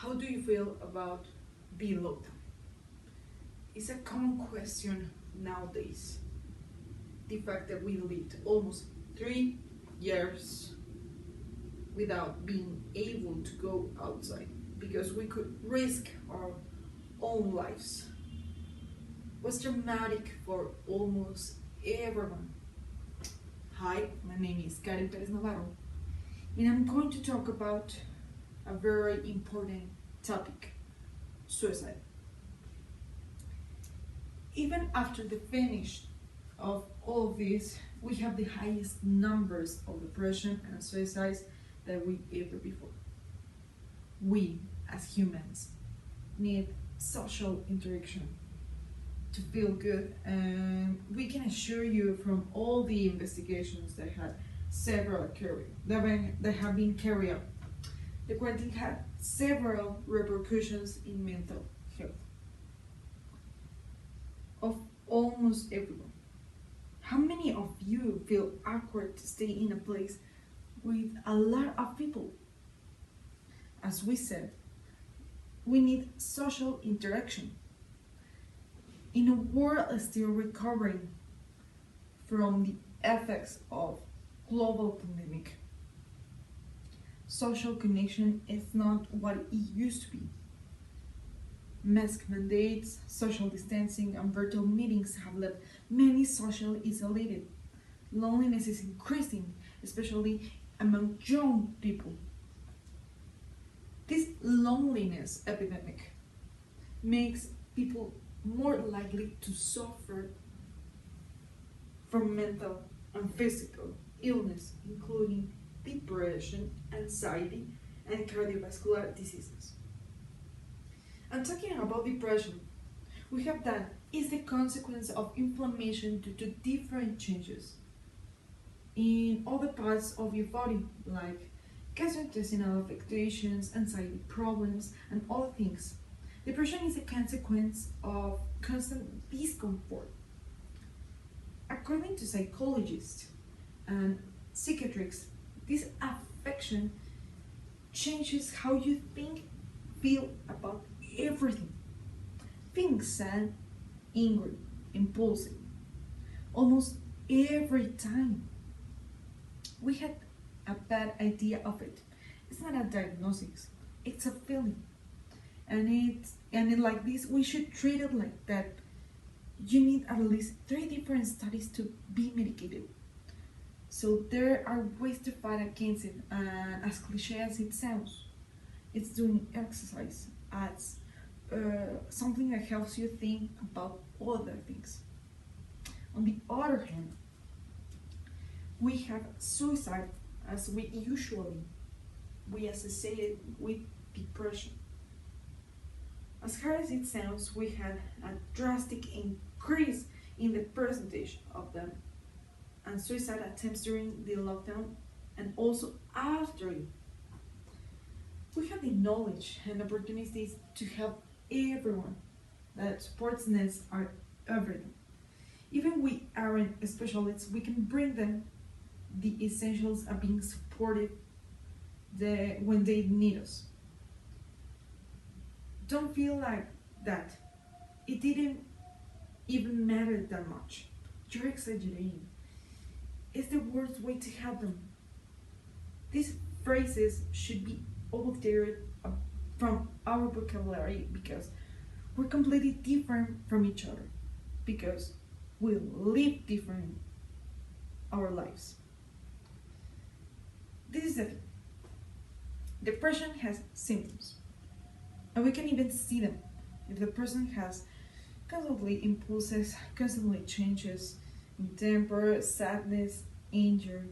How do you feel about being locked down? It's a common question nowadays. The fact that we lived almost 3 years without being able to go outside because we could risk our own lives was dramatic for almost everyone. Hi, my name is Karen Perez Navarro, and I'm going to talk about a very important topic: suicide. Even after the finish of all of this, we have the highest numbers of depression and suicides that we ever before. We, as humans, need social interaction to feel good, and we can assure you from all the investigations that have been carried out, the quarantine had several repercussions in mental health of almost everyone. How many of you feel awkward to stay in a place with a lot of people? As we said, we need social interaction. In a world still recovering from the effects of global pandemic, social connection is not what it used to be. Mask mandates, social distancing, and virtual meetings have left many socially isolated. Loneliness is increasing, especially among young people. This loneliness epidemic makes people more likely to suffer from mental and physical illness, including depression, anxiety, and cardiovascular diseases. And talking about depression, we have that is the consequence of inflammation due to different changes in other parts of your body, like gastrointestinal affections, anxiety problems, and other things. Depression is a consequence of constant discomfort. According to psychologists and psychiatrists, this affection changes how you think, feel about everything. Feeling sad, angry, impulsive, almost every time. We had a bad idea of it. It's not a diagnosis, it's a feeling. And like this, we should treat it like that. You need at least 3 different studies to be medicated. So there are ways to fight against it, and as cliche as it sounds, it's doing exercise as something that helps you think about other things. On the other hand, we have suicide as we associate it with depression. As hard as it sounds, we had a drastic increase in the percentage of them and suicide attempts during the lockdown and also after it. We have the knowledge and opportunities to help everyone. That sports nets are everything. Even we aren't specialists, we can bring them the essentials of being supported when they need us. Don't feel like that. It didn't even matter that much. You're exaggerating. It's the worst way to help them. These phrases should be altered from our vocabulary because we're completely different from each other. Because we live different our lives. This is the thing. Depression has symptoms. And we can even see them. If the person has constantly impulses, constantly changes in temper, sadness, anger,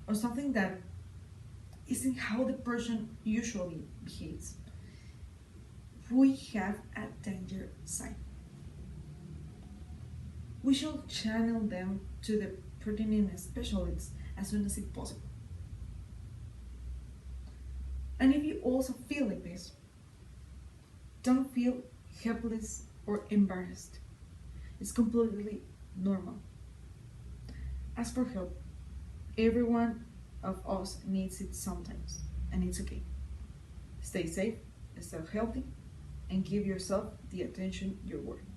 or something that isn't how the person usually behaves, we have a danger sign. We should channel them to the pertinent specialists as soon as it's possible. And if you also feel like this, don't feel helpless or embarrassed. It's completely normal. Ask for help. Every one of us needs it sometimes, and it's okay. Stay safe stay healthy, and give yourself the attention you're worth.